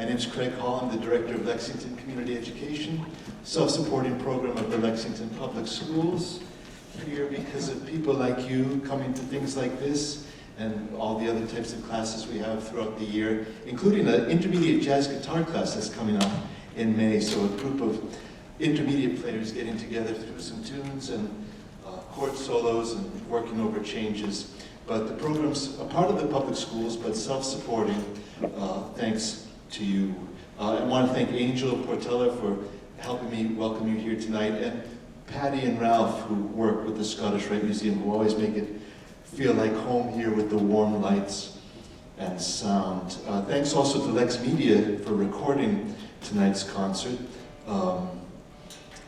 My name is Craig Hall. I'm the Director of Lexington Community Education, self-supporting program of the Lexington Public Schools. Here because of people like you coming to things like this and all the other types of classes we have throughout the year, including an intermediate jazz guitar class that's coming up in May. So a group of intermediate players getting together through some tunes and chord solos and working over changes. But the program's a part of the public schools, but self-supporting, thanks to you. I want to thank Angel Portella for helping me welcome you here tonight, and Patty and Ralph, who work with the Scottish Rite Museum, who always make it feel like home here with the warm lights and sound. Thanks also to LexMedia for recording tonight's concert.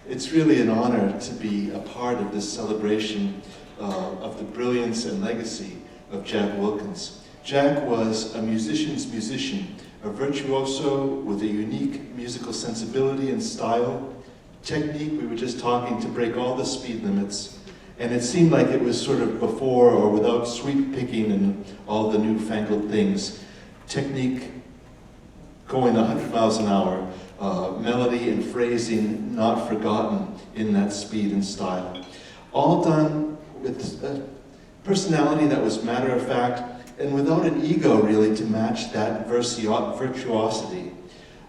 It's really an honor to be a part of this celebration of the brilliance and legacy of Jack Wilkins. Jack was a musician's musician, a virtuoso with a unique musical sensibility and style, technique. We were just talking to break all the speed limits, and it seemed like it was sort of before or without sweep picking and all the newfangled things. Technique going 100 miles an hour, melody and phrasing not forgotten in that speed and style. All done with a personality that was matter of fact and without an ego really to match that virtuosity.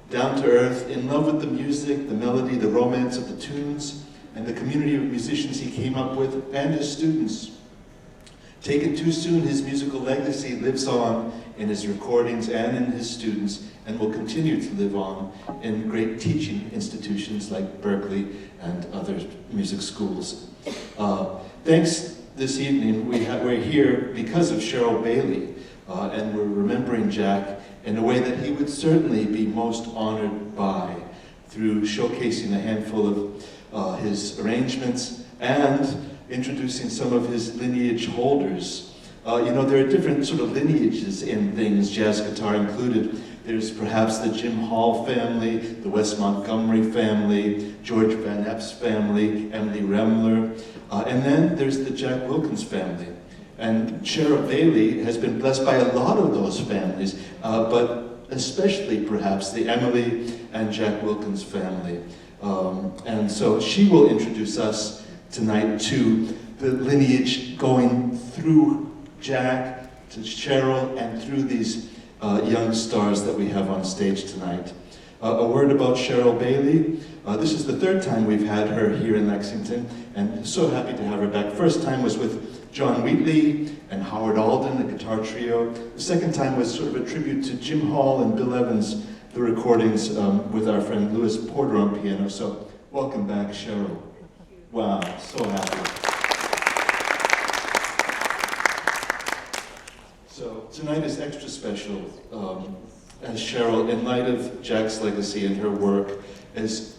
Down to earth, in love with the music, the melody, the romance of the tunes, and the community of musicians he came up with, and his students. Taken too soon, his musical legacy lives on in his recordings and in his students, and will continue to live on in great teaching institutions like Berklee and other music schools. Thanks this evening, we're here because of Sheryl Bailey, and we're remembering Jack in a way that he would certainly be most honored by, through showcasing a handful of his arrangements and introducing some of his lineage holders. You know, there are different sort of lineages in things, jazz guitar included. There's perhaps the Jim Hall family, the Wes Montgomery family, George Van Epps family, Emily Remler, and then there's the Jack Wilkins family. And Sheryl Bailey has been blessed by a lot of those families, but especially perhaps the Emily and Jack Wilkins family. And so she will introduce us tonight to the lineage going through Jack to Sheryl and through these young stars that we have on stage tonight. A word about Sheryl Bailey. This is the third time we've had her here in Lexington, and so happy to have her back. First time was with John Wheatley and Howard Alden, the guitar trio. The second time was sort of a tribute to Jim Hall and Bill Evans, the recordings with our friend Louis Porter on piano. So welcome back, Sheryl. Wow, so happy. So tonight is extra special, as Sheryl, in light of Jack's legacy and her work, is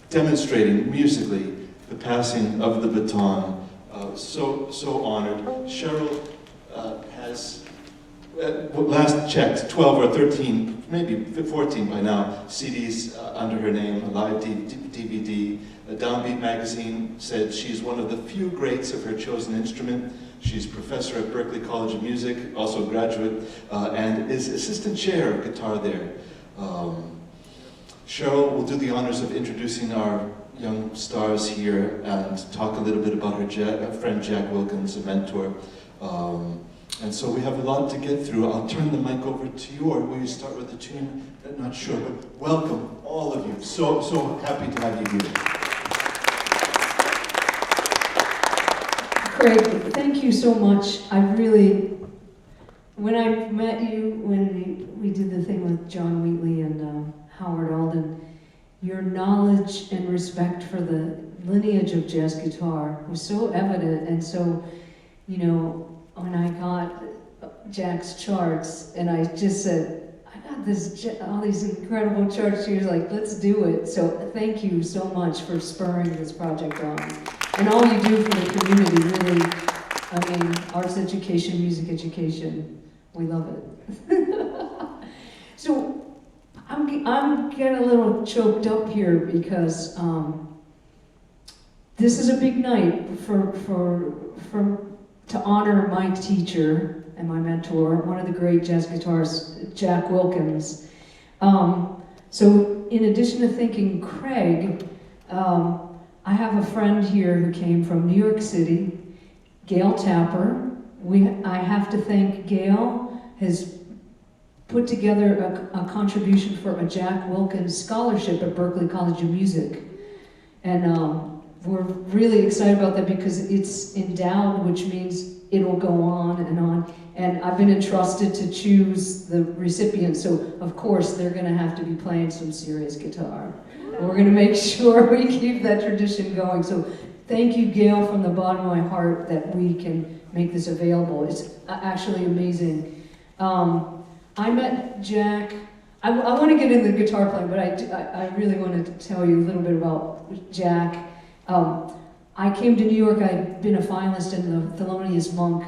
demonstrating musically the passing of the baton. So honored. Sheryl has, last checked, 12 or 13, maybe 14 by now, CDs under her name, a live DVD. Downbeat magazine said she's one of the few greats of her chosen instrument. She's professor at Berklee College of Music, also a graduate, and is assistant chair of guitar there. Sheryl will do the honors of introducing our young stars here and talk a little bit about her friend Jack Wilkins, a mentor. And so we have a lot to get through. I'll turn the mic over to you, or will you start with a tune? I'm not sure, but welcome, all of you. So happy to have you here. Craig, thank you so much. When I met you, when we did the thing with John Wheatley and Howard Alden, your knowledge and respect for the lineage of jazz guitar was so evident. And so, you know, when I got Jack's charts and I just said, I got all these incredible charts, she was like, let's do it. So thank you so much for spurring this project on. And all you do for the community, really, I mean, arts education, music education, we love it. So I'm getting a little choked up here because this is a big night to honor my teacher and my mentor, one of the great jazz guitarists, Jack Wilkins. So in addition to thanking Craig, I have a friend here who came from New York City, Gail Tapper. I have to thank Gail, has put together a contribution for a Jack Wilkins scholarship at Berklee College of Music. And we're really excited about that because it's endowed, which means it'll go on and on. And I've been entrusted to choose the recipients, so of course they're gonna have to be playing some serious guitar. We're gonna make sure we keep that tradition going. So thank you, Gail, from the bottom of my heart that we can make this available. It's actually amazing. I met Jack, I want to get into the guitar playing, but I really want to tell you a little bit about Jack. I came to New York, I'd been a finalist in the Thelonious Monk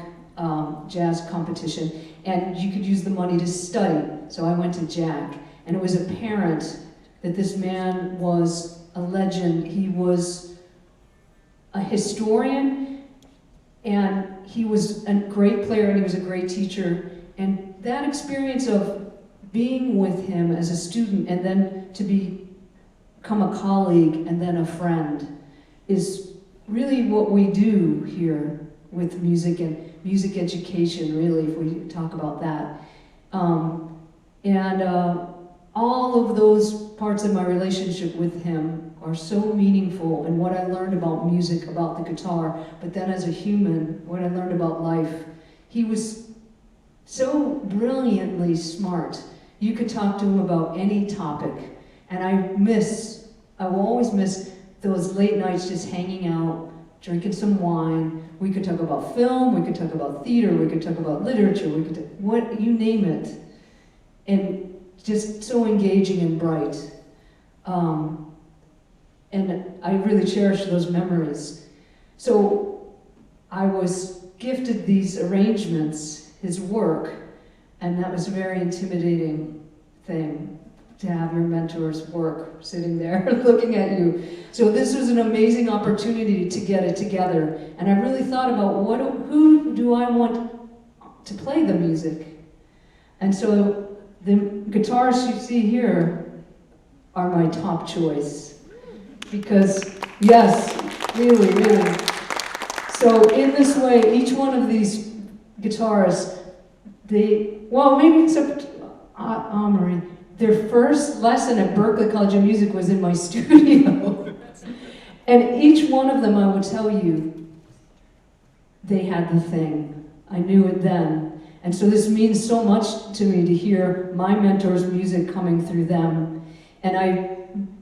jazz competition, and you could use the money to study. So I went to Jack, and it was apparent that this man was a legend. He was a historian, and he was a great player, and he was a great teacher. And that experience of being with him as a student, and then to become a colleague, and then a friend, is really what we do here with music and music education, really, if we talk about that. All of those parts of my relationship with him are so meaningful, and what I learned about music, about the guitar, but then as a human, what I learned about life. He was so brilliantly smart. You could talk to him about any topic, and I will always miss those late nights just hanging out, drinking some wine. We could talk about film, we could talk about theater, we could talk about literature, we could what you name it. And just so engaging and bright. And I really cherish those memories. So I was gifted these arrangements, his work, and that was a very intimidating thing, to have your mentor's work sitting there looking at you. So this was an amazing opportunity to get it together. And I really thought about who do I want to play the music? And so the guitarists you see here are my top choice. Because, yes, really, really. So in this way, each one of these guitarists, maybe except Amaury, their first lesson at Berklee College of Music was in my studio. And each one of them, I would tell you, they had the thing. I knew it then. And so this means so much to me to hear my mentor's music coming through them. And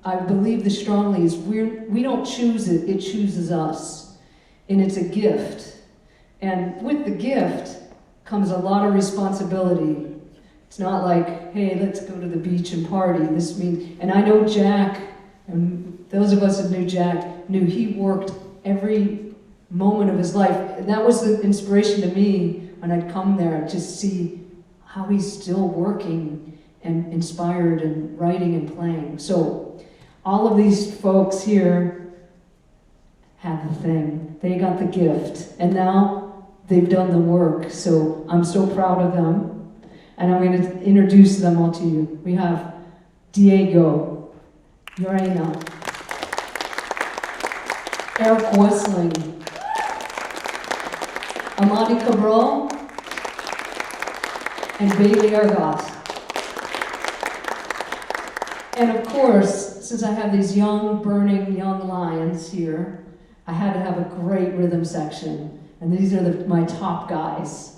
I believe this strongly is we don't choose it, it chooses us. And it's a gift. And with the gift comes a lot of responsibility. It's not like, hey, let's go to the beach and party. This means, and I know Jack, and those of us that knew Jack, knew he worked every moment of his life. And that was the inspiration to me when I'd come there, just see how he's still working and inspired and writing and playing. So all of these folks here had the thing. They got the gift. And now they've done the work. So I'm so proud of them. And I'm going to introduce them all to you. We have Diego, Urena, Eric Wesling, Amaury Cabral, and Bailey Erhgott. And of course, since I have these young, burning young lions here, I had to have a great rhythm section. And these are my top guys.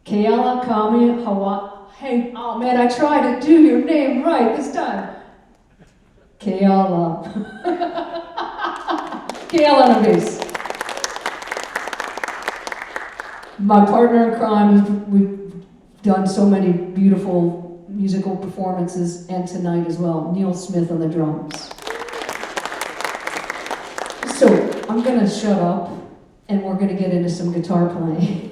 Keala Kaumeheiwa. Hey, oh man, I tried to do your name right this time. Keala. Keala on the bass. My partner in crime, we've done so many beautiful musical performances, and tonight as well, Neal Smith on the drums. So, I'm gonna shut up, and we're gonna get into some guitar playing.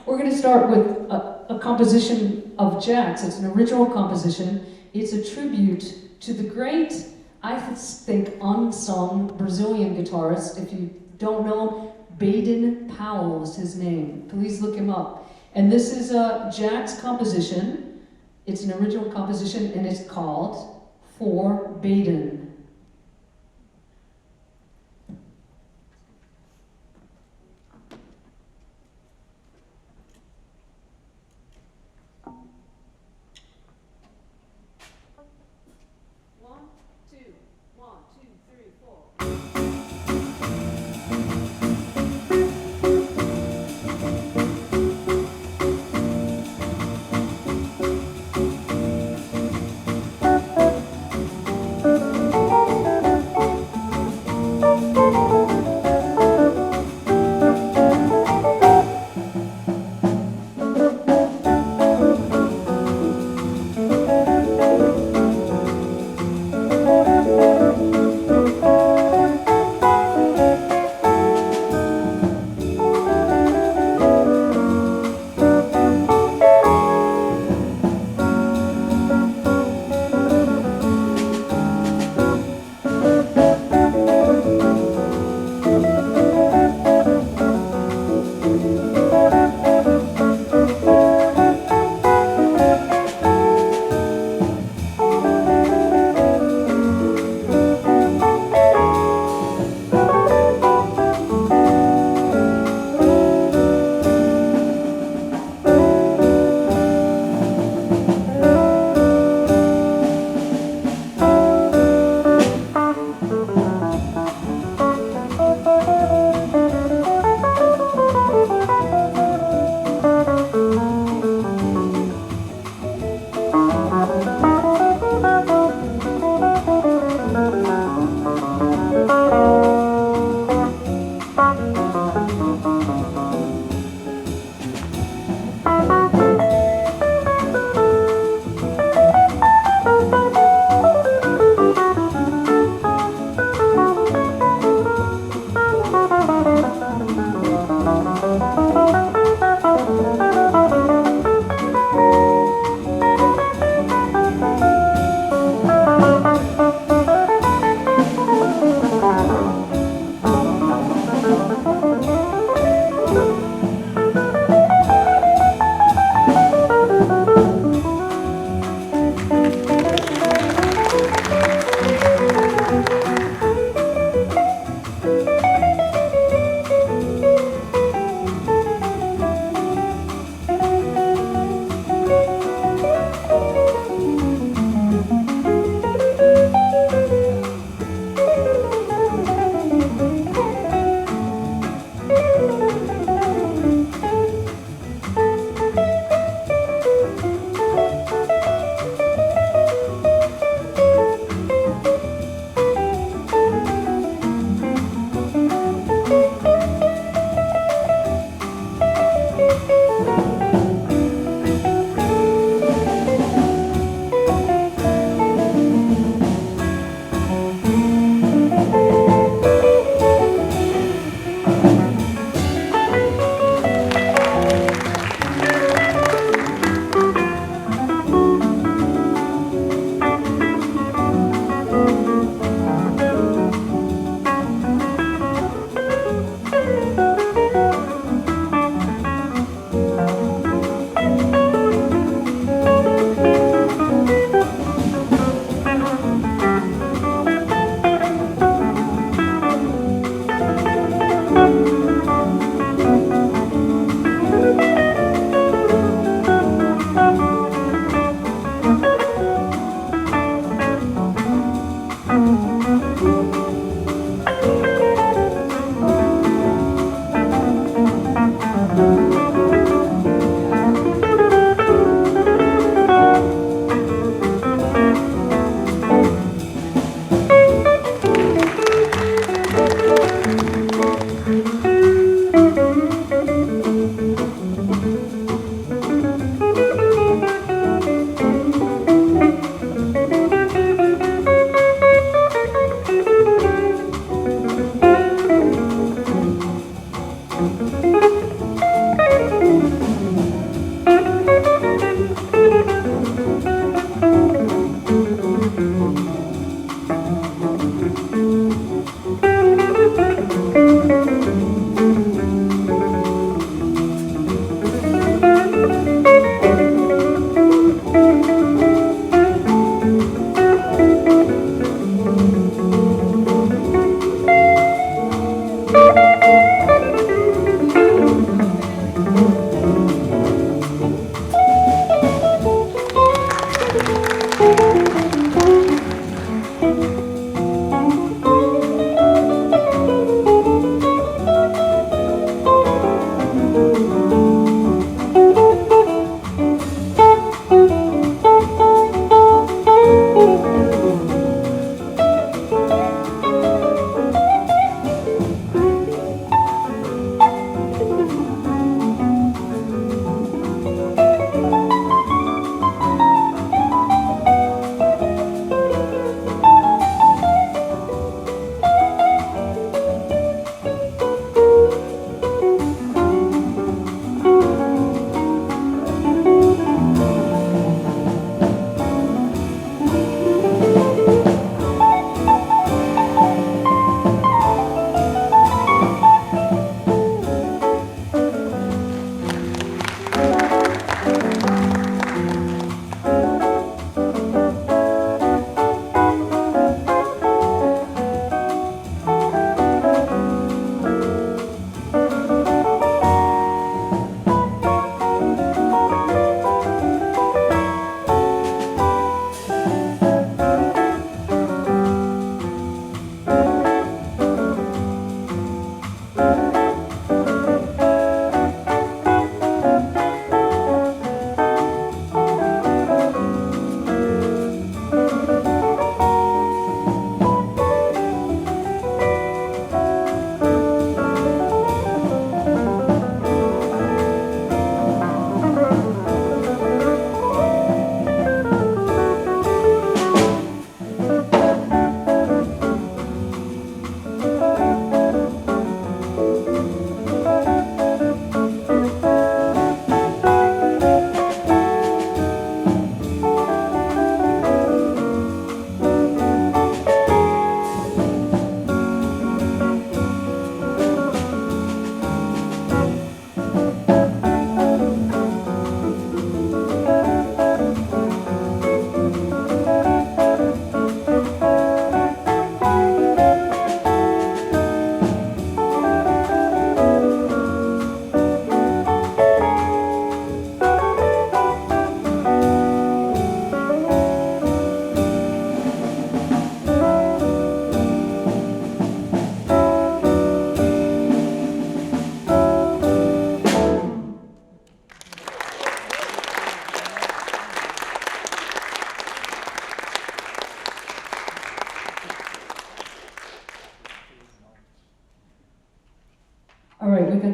We're going to start with a composition of Jack's. It's an original composition. It's a tribute to the great, I think, unsung Brazilian guitarist. If you don't know him, Baden-Powell is his name. Please look him up. And this is Jack's composition. It's an original composition and it's called For Baden.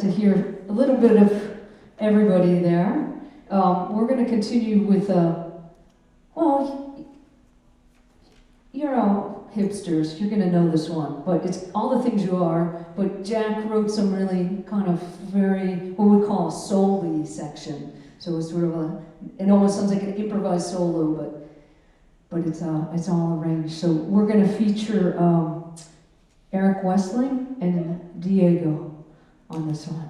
to hear a little bit of everybody there. We're going to continue with, well, you're all hipsters, you're going to know this one, but it's all the things you are, but Jack wrote some really kind of very, what we call a soul-y section. So it's sort of it almost sounds like an improvised solo, but it's all arranged. So we're going to feature Eric Wesling and Diego on this one.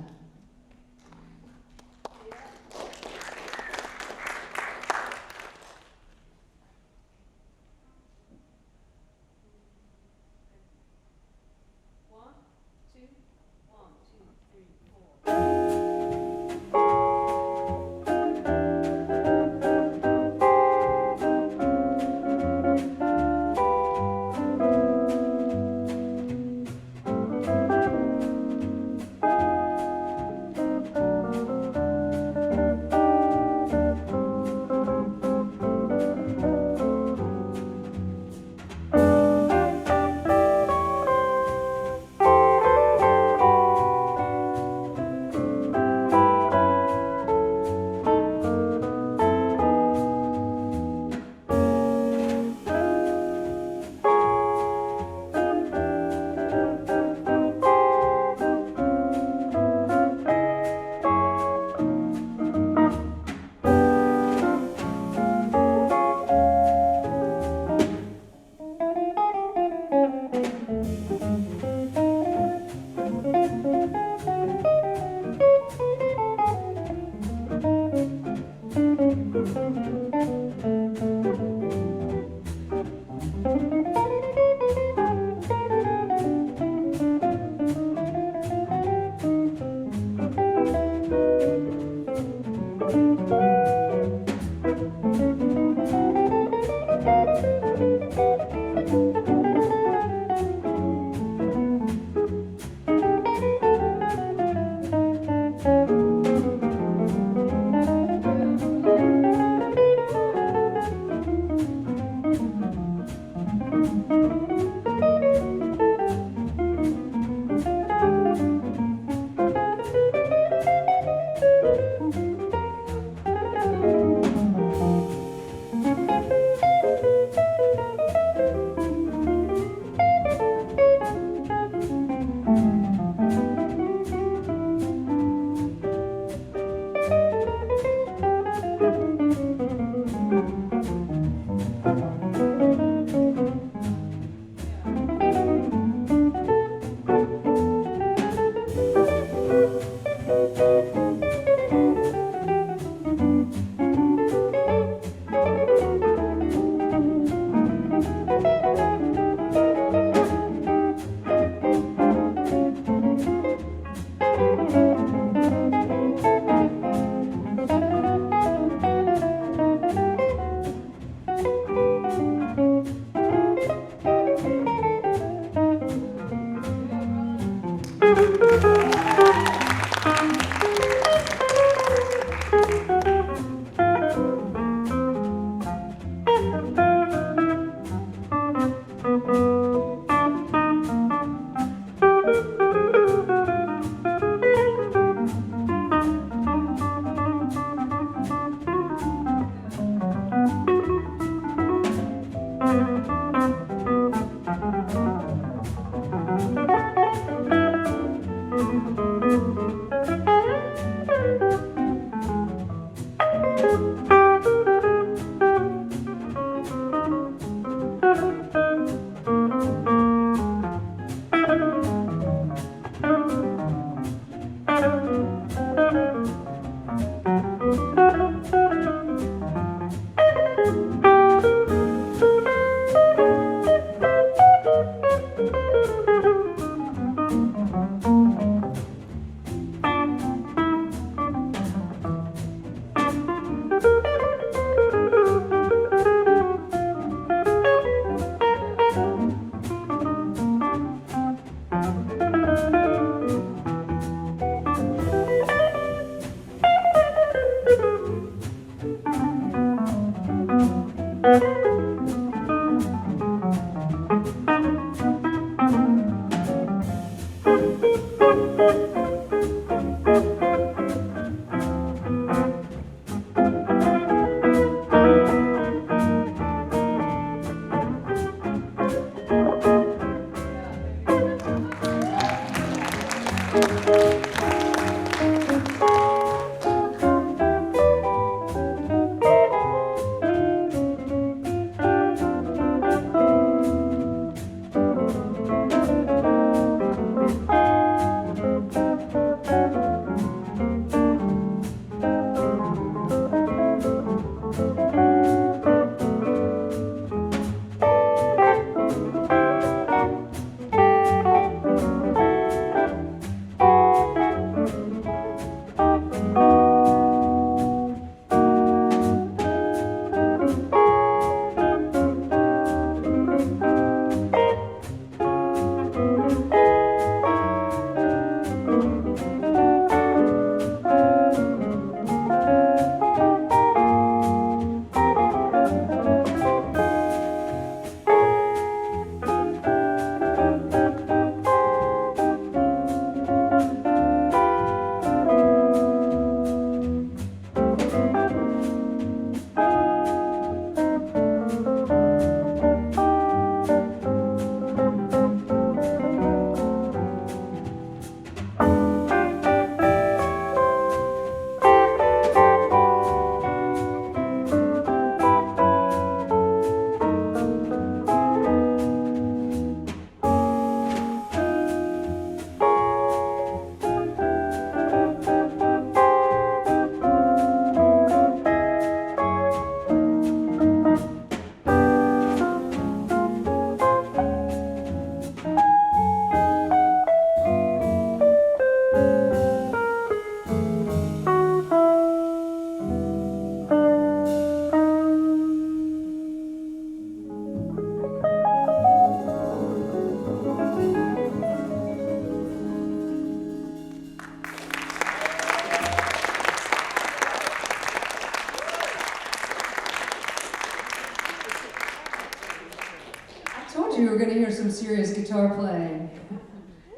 you were going to hear some serious guitar playing.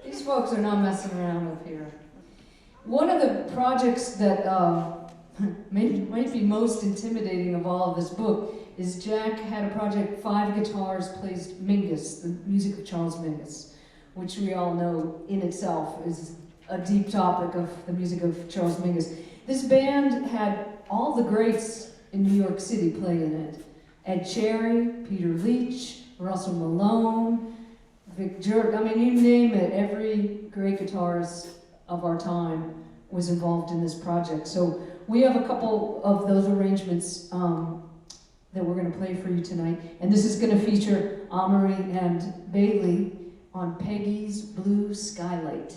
These folks are not messing around up here. One of the projects that might be most intimidating of all of this book is Jack had a project, 5 Guitars Play Mingus, the music of Charles Mingus, which we all know in itself is a deep topic of the music of Charles Mingus. This band had all the greats in New York City play in it. Ed Cherry, Peter Leach, Russell Malone, Vic Jerk, I mean, you name it, every great guitarist of our time was involved in this project. So we have a couple of those arrangements that we're going to play for you tonight. And this is going to feature Amaury and Bailey on Peggy's Blue Skylight.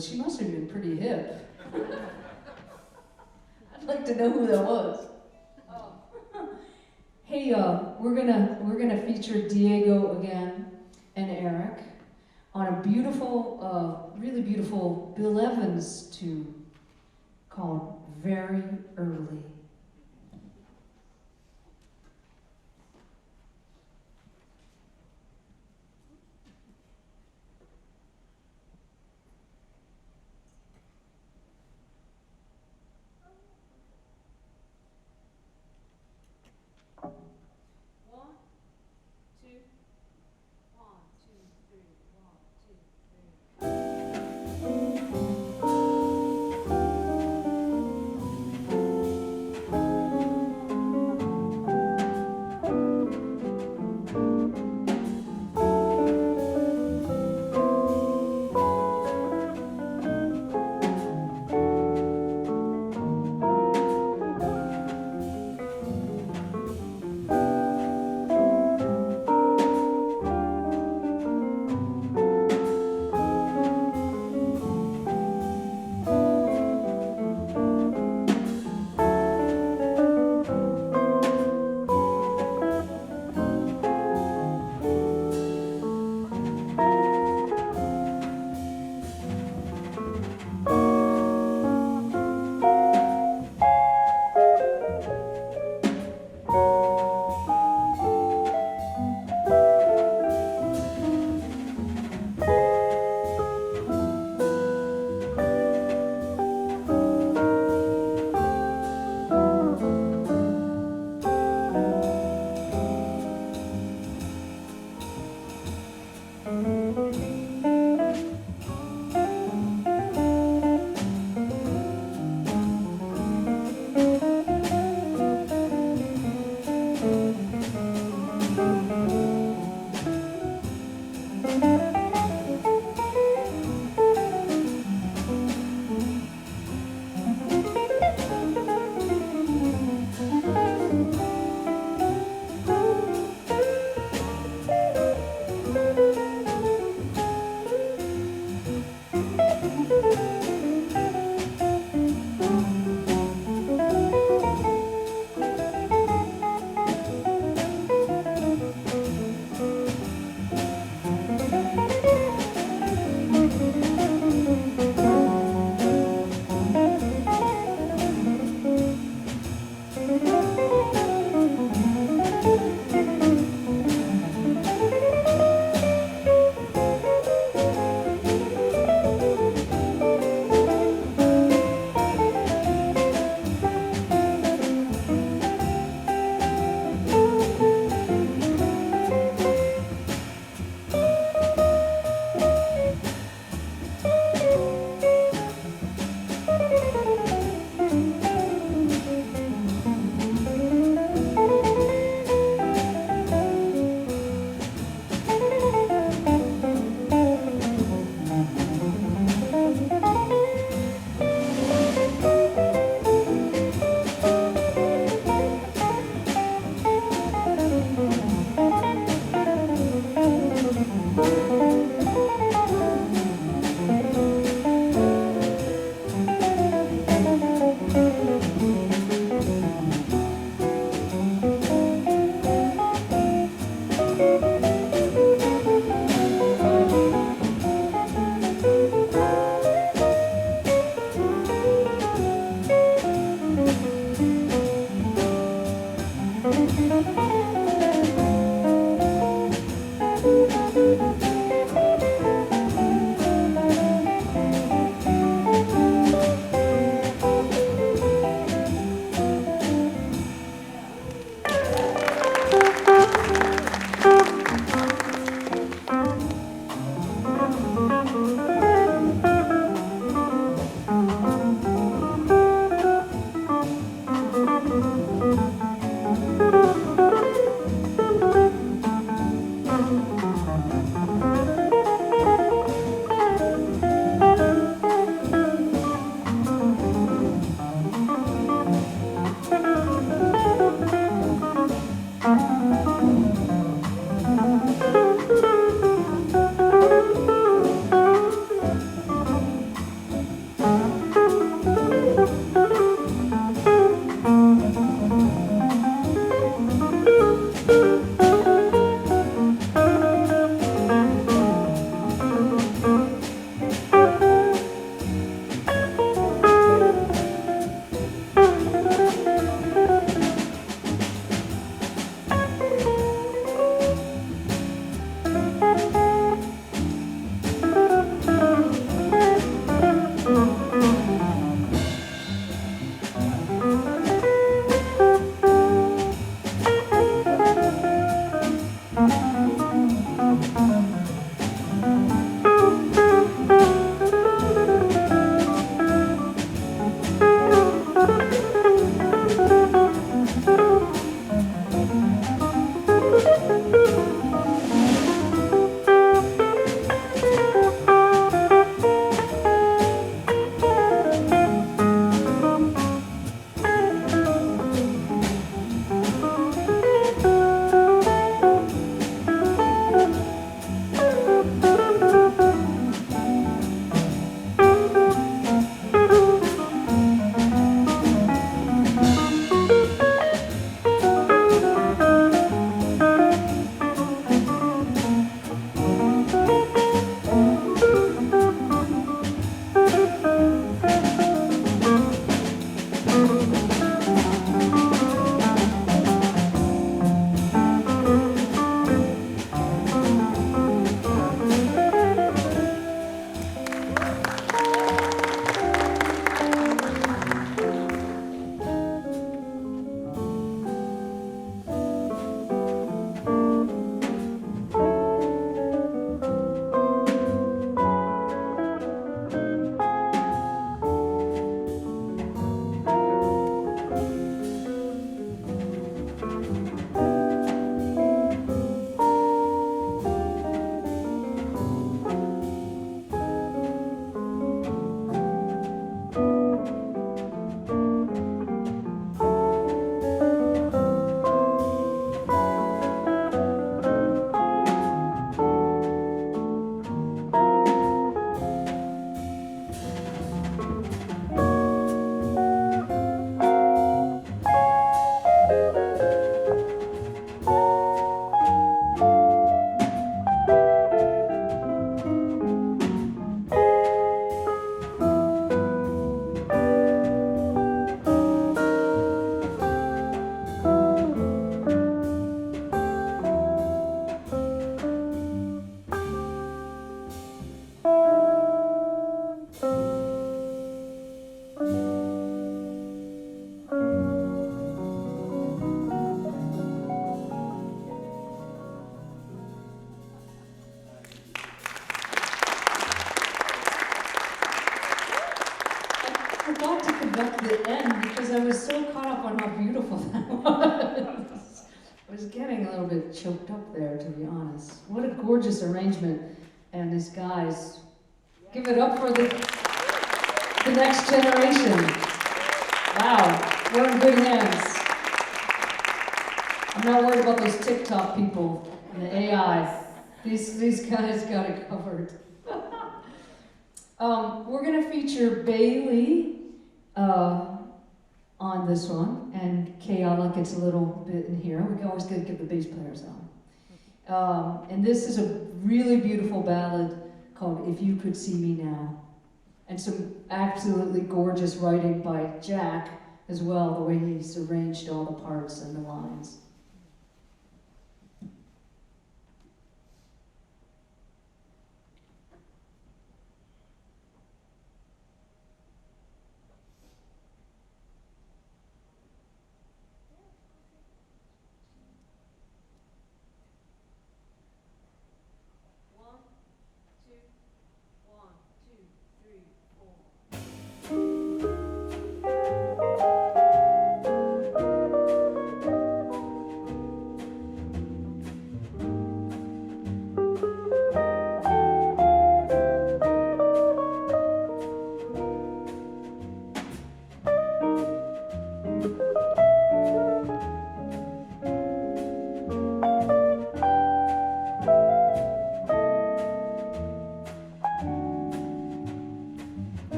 said, she must have been pretty hip. I'd like to know who that was. Hey, we're gonna feature Diego again and Eric on a beautiful, really beautiful Bill Evans tune called Very Early. someone how beautiful that was. I was getting a little bit choked up there, to be honest. What a gorgeous arrangement. And these guys, give it up for the next generation. Wow, we're in good hands. I'm not worried about those TikTok people and the AI. These guys got it covered. We're going to feature Bailey on this one, and Keala gets a little bit in here. We always got to give the bass players on. And this is a really beautiful ballad called If You Could See Me Now. And some absolutely gorgeous writing by Jack as well, the way he's arranged all the parts and the lines.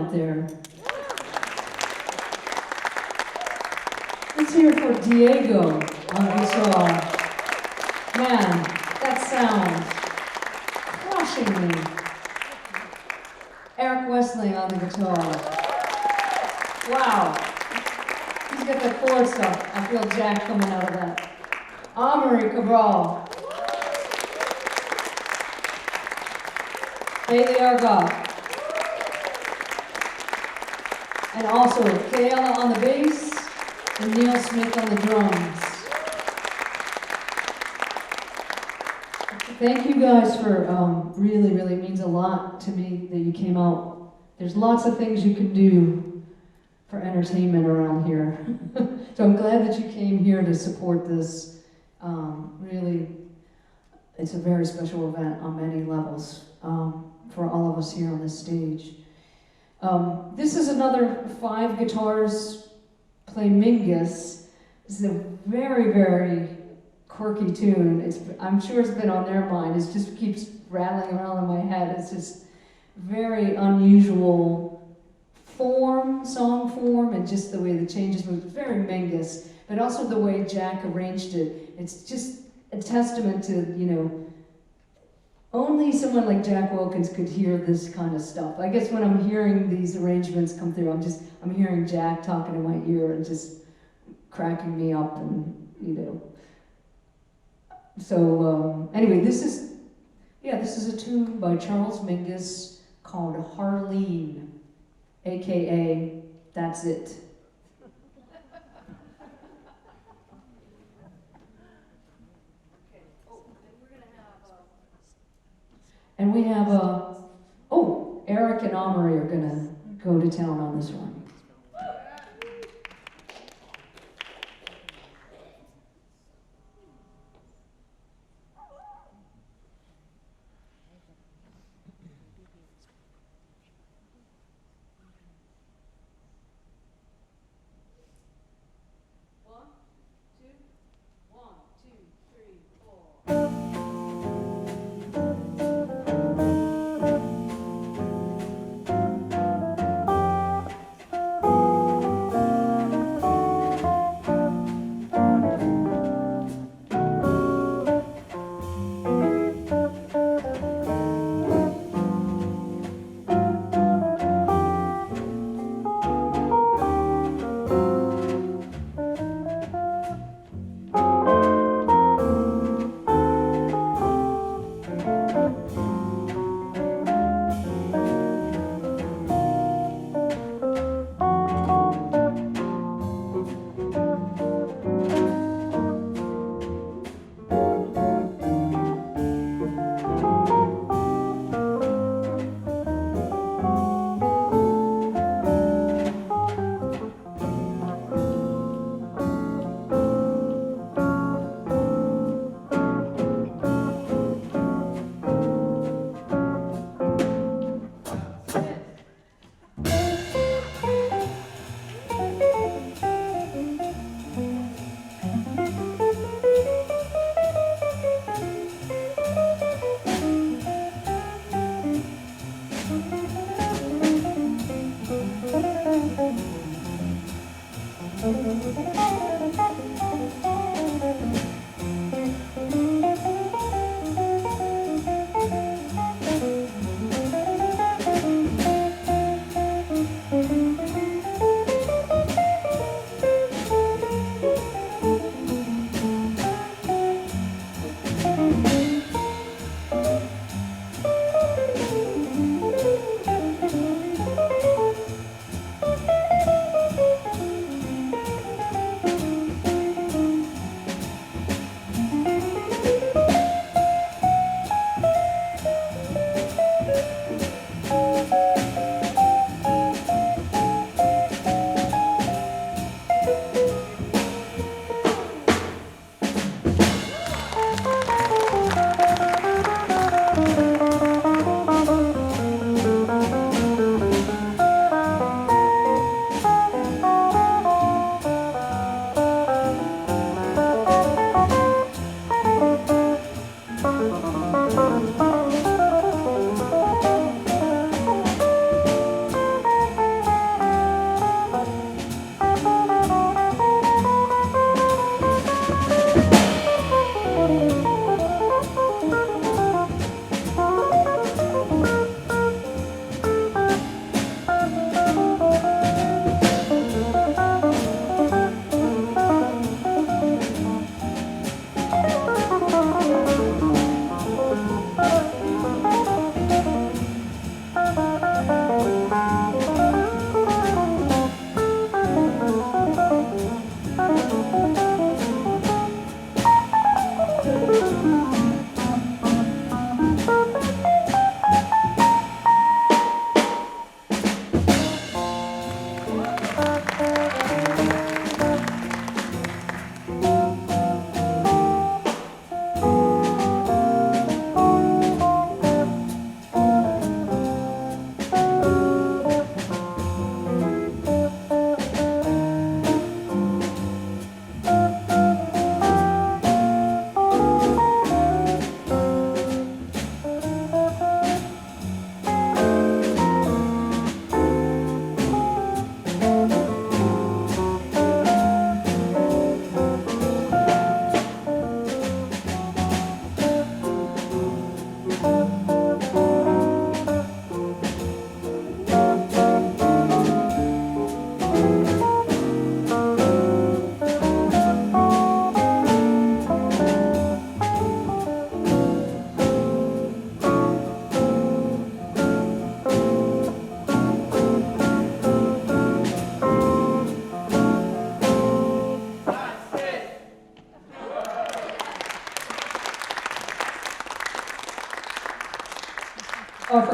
out there. Let's hear it for Diego on guitar. Man, that sound, crushing me. Eric Wesling on the guitar. Wow. He's got the chord stuff. I feel Jack coming out of that. Amaury Cabral. Bailey Erhgott. And also Keala on the bass and Neal Smith on the drums. Thank you guys for, really means a lot to me that you came out. There's lots of things you can do for entertainment around here. So I'm glad that you came here to support this. Really, it's a very special event on many levels for all of us here on this stage. This is another 5 Guitars Play Mingus. This is a very quirky tune. I'm sure it's been on their mind. It just keeps rattling around in my head. It's just very unusual song form, and just the way the changes were very Mingus, but also the way Jack arranged it. It's just a testament to, only someone like Jack Wilkins could hear this kind of stuff. I guess when I'm hearing these arrangements come through, I'm hearing Jack talking in my ear and just cracking me up, and So anyway, this is a tune by Charles Mingus called Harleen, aka That's It. And we have Eric and Amaury are gonna go to town on this one.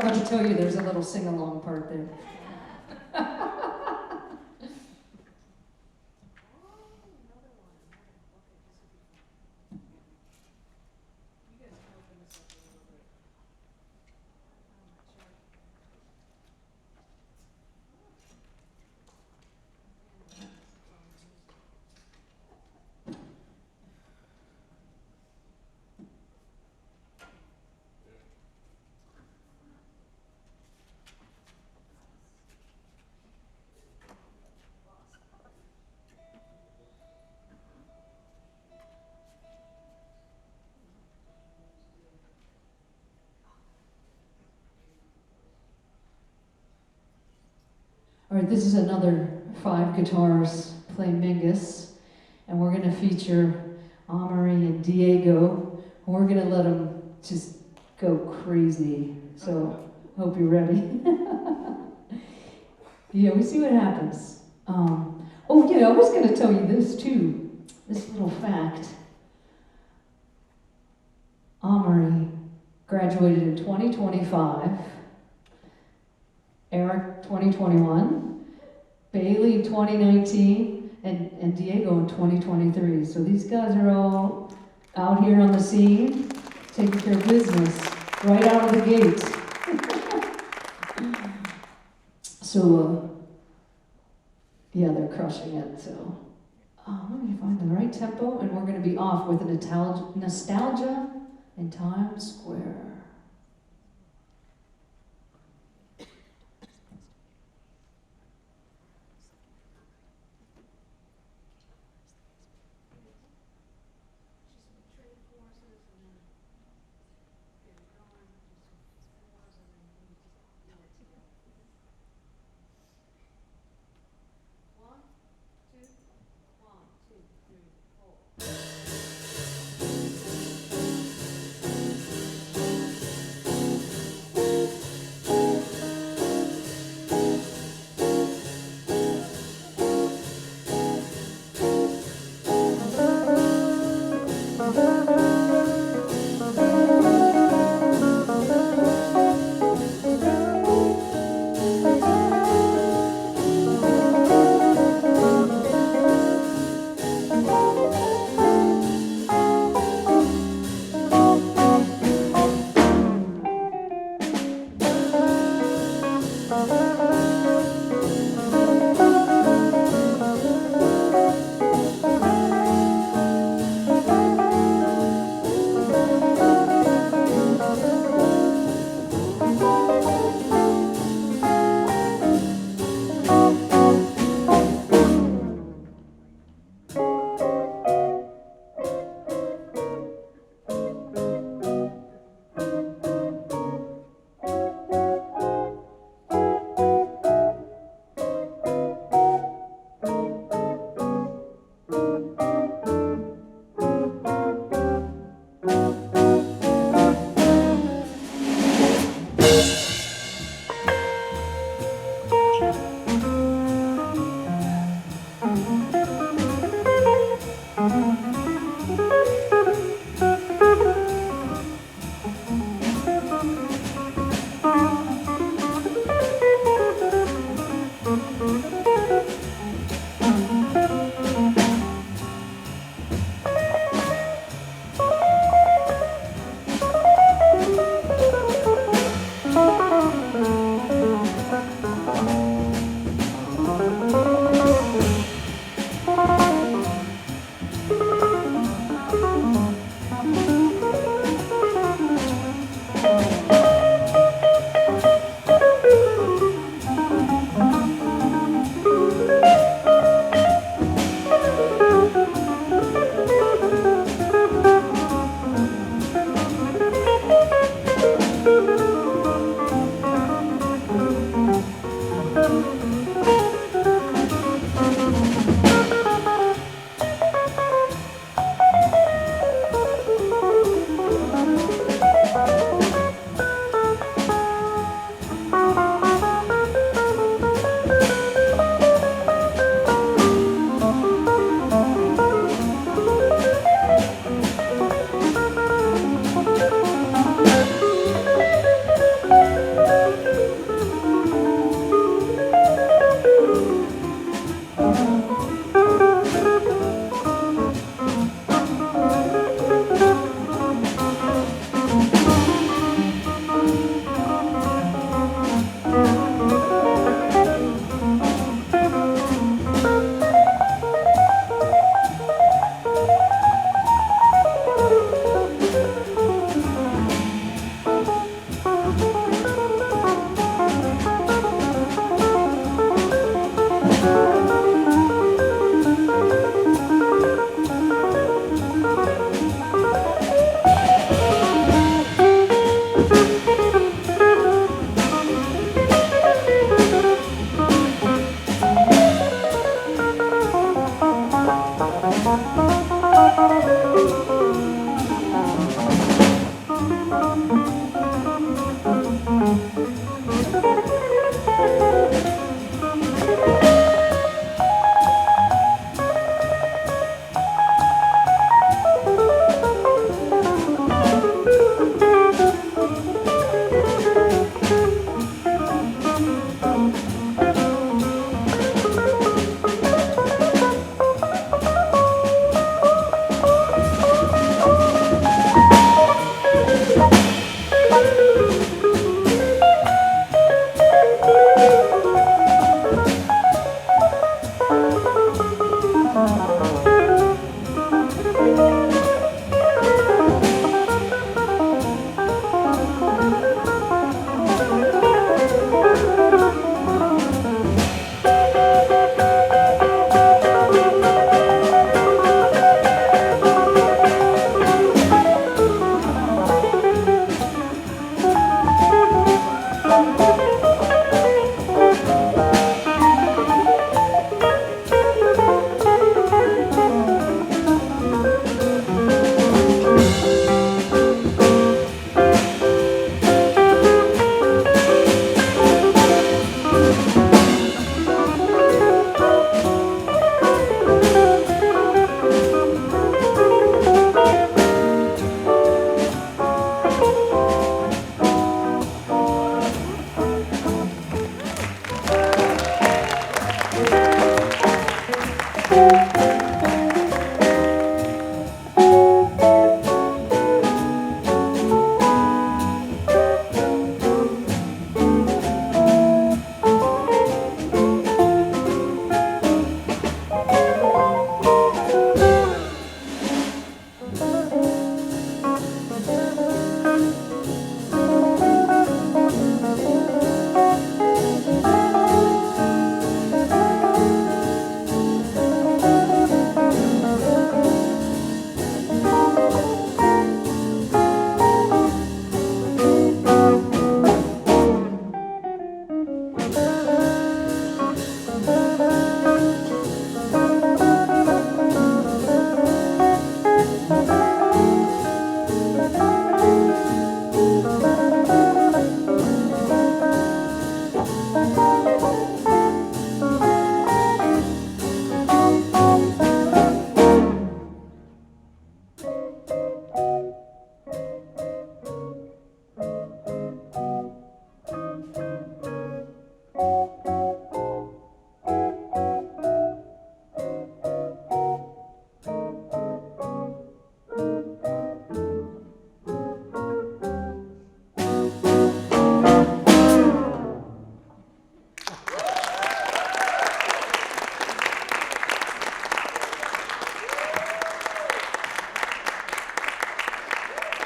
forgot to tell you there's a little sing-along part there. All right, this is another 5 Guitars Play Mingus, and we're going to feature Amaury and Diego, and we're going to let them just go crazy. So, hope you're ready. Yeah, we see what happens. Oh yeah, I was going to tell you this too, this little fact. Amaury graduated in 2025. Eric 2021, Bailey 2019, and Diego in 2023. So these guys are all out here on the scene, taking care of business right out of the gate. So, yeah, they're crushing it. So, let me find the right tempo, and we're going to be off with a nostalgia in Times Square.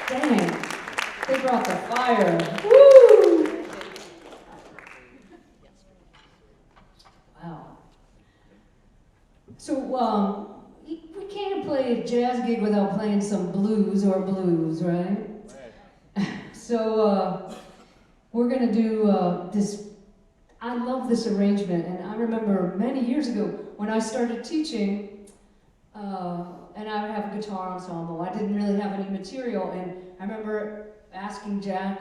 Dang, they brought the fire. Woo! Wow. So, we can't play a jazz gig without playing some blues, right? So, we're gonna do this. I love this arrangement, and I remember many years ago when I started teaching, and I would have a guitar ensemble. I didn't really have any material, and I remember asking Jack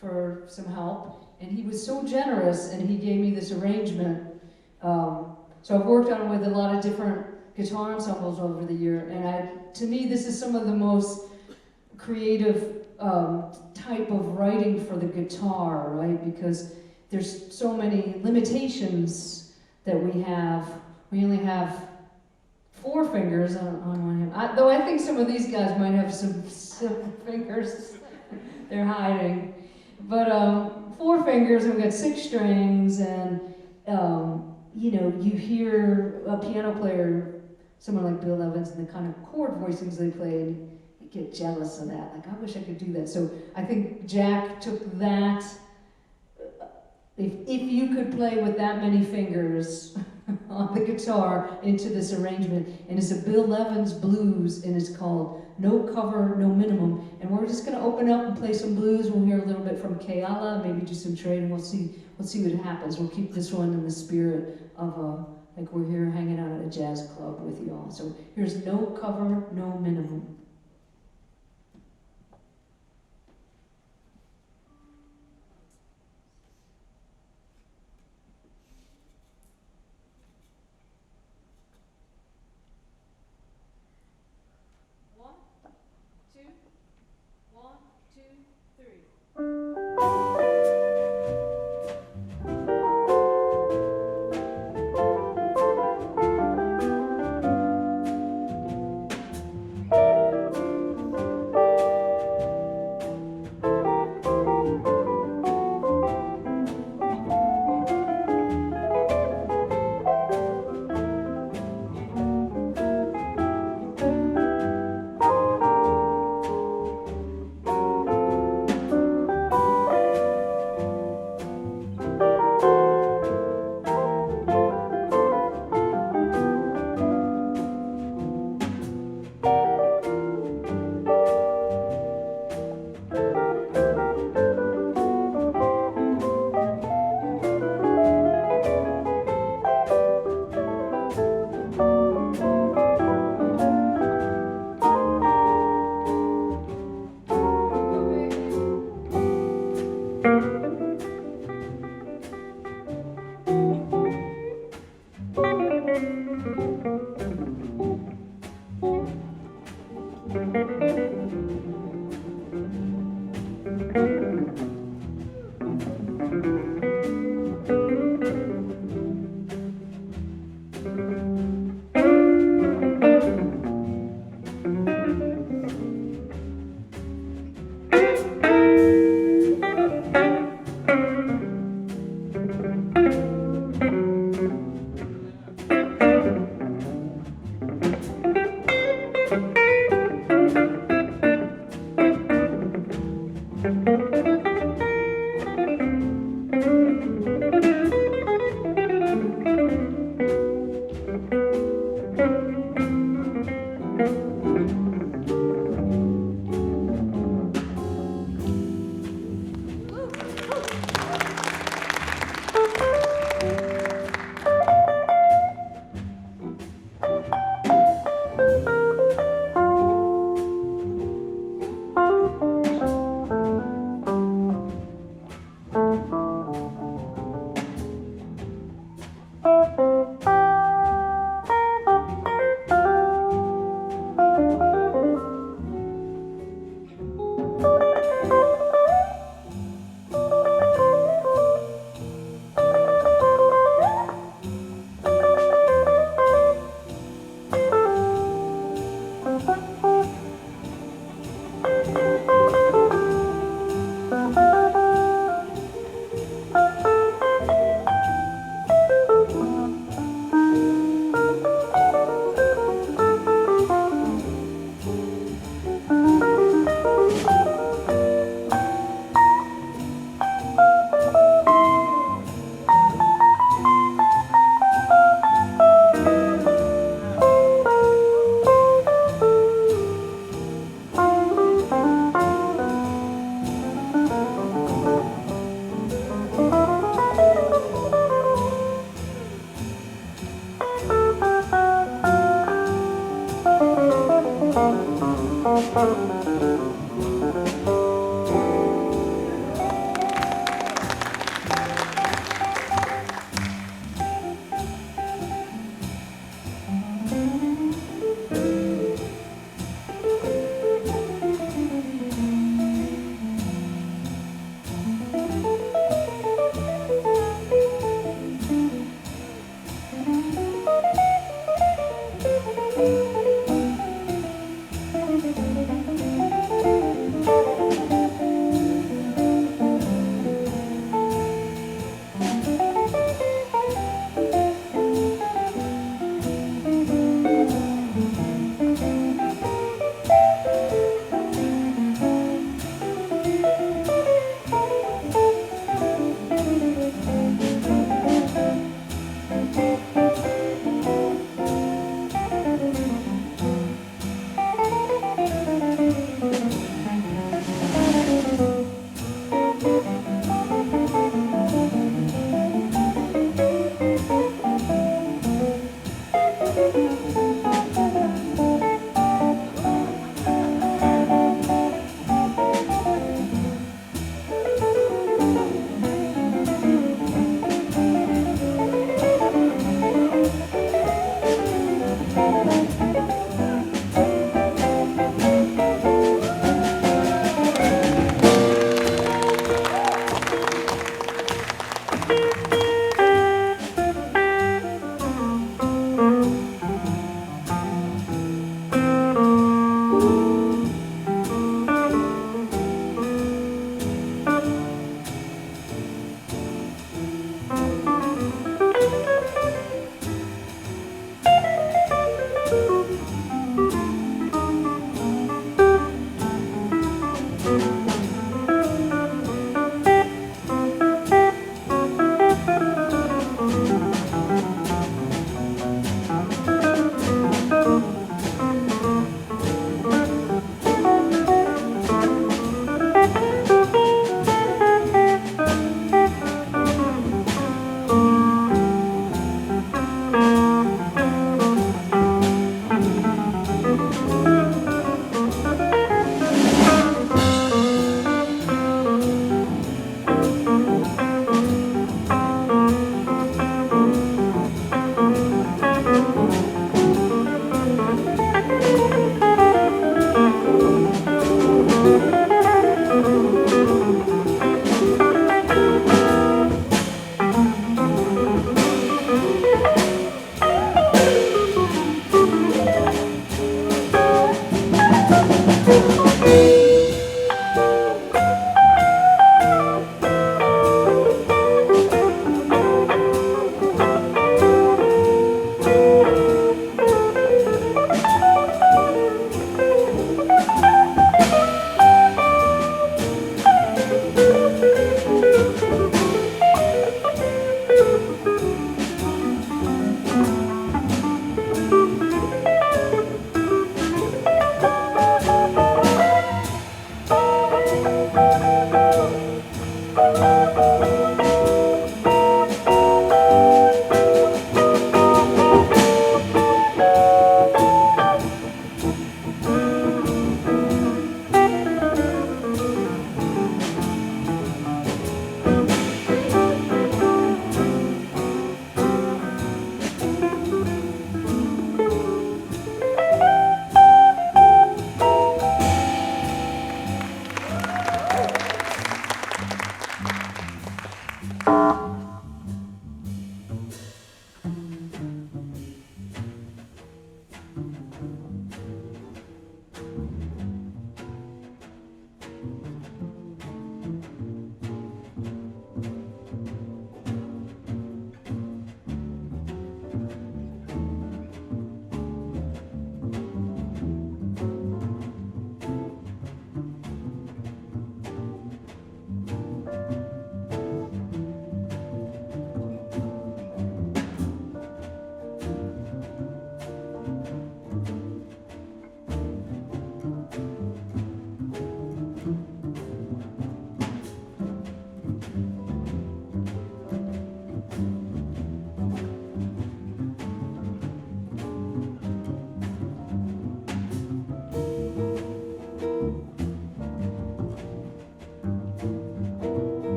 for some help, and he was so generous, and he gave me this arrangement. So I've worked on it with a lot of different guitar ensembles over the year, and to me, this is some of the most creative type of writing for the guitar, right? Because there's so many limitations that we have. We only have 4 fingers on one hand. Though I think some of these guys might have some fingers they're hiding. But 4 fingers, and we've got 6 strings, and you know, you hear a piano player, someone like Bill Evans, and the kind of chord voicings they played, you get jealous of that. Like, I wish I could do that. So I think Jack took that. If you could play with that many fingers on the guitar into this arrangement, and it's a Bill Evans blues, and it's called No Cover, No Minimum. And we're just going to open up and play some blues. We'll hear a little bit from Keala, maybe do some trade, and we'll see what happens. We'll keep this one in the spirit of like we're here hanging out at a jazz club with you all. So here's No Cover, No Minimum.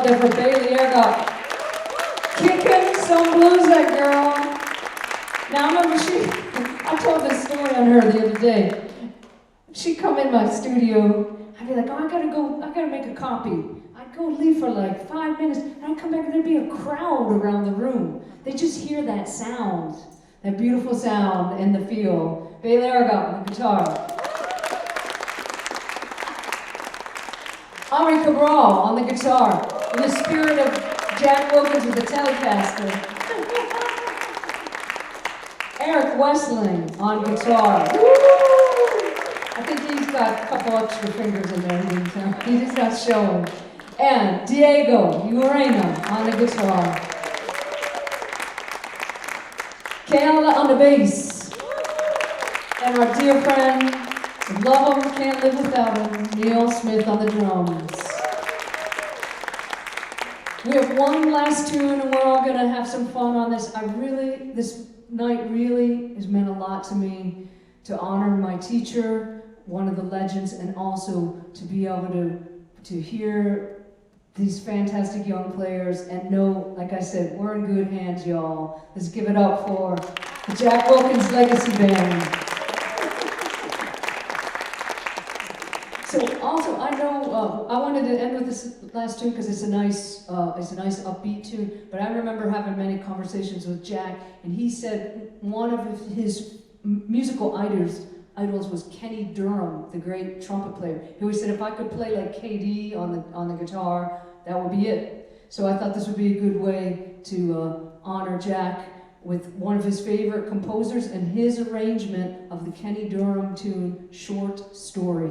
out there for Bailey Erhgott. Kicking some blues, that girl. Now, I remember I told this story on her the other day. She'd come in my studio, I'd be like, oh, I gotta make a copy. I'd go leave for like 5 minutes, and I'd come back and there'd be a crowd around the room. They just hear that sound, that beautiful sound and the feel. Bailey Erhgott on the guitar. Amaury Cabral on the guitar, in the spirit of Jack Wilkins with the Telecaster. Eric Wesling on guitar. I think he's got a couple extra fingers in there. He just got showing. And Diego Urena on the guitar. Keala on the bass. And our dear friend, love him, can't live without him, Neal Smith on the drums. We have one last tune and we're all gonna have some fun on this. This night really has meant a lot to me, to honor my teacher, one of the legends, and also to be able to hear these fantastic young players and know, like I said, we're in good hands, y'all. Let's give it up for the Jack Wilkins Legacy Band. So also, I know I wanted to end with this last tune because it's a nice upbeat tune. But I remember having many conversations with Jack, and he said one of his musical idols was Kenny Durham, the great trumpet player. He always said if I could play like KD on the guitar, that would be it. So I thought this would be a good way to honor Jack with one of his favorite composers and his arrangement of the Kenny Durham tune, Short Story.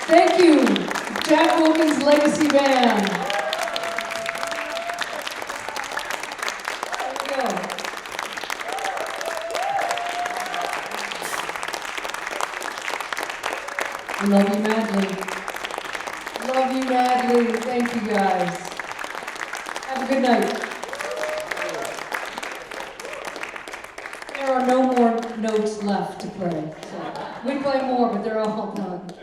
Thank you, Jack Wilkins Legacy Band. There we go. I love you madly. Love you madly. Thank you guys. Have a good night. There are no more notes left to play. So we play more, but they're all done.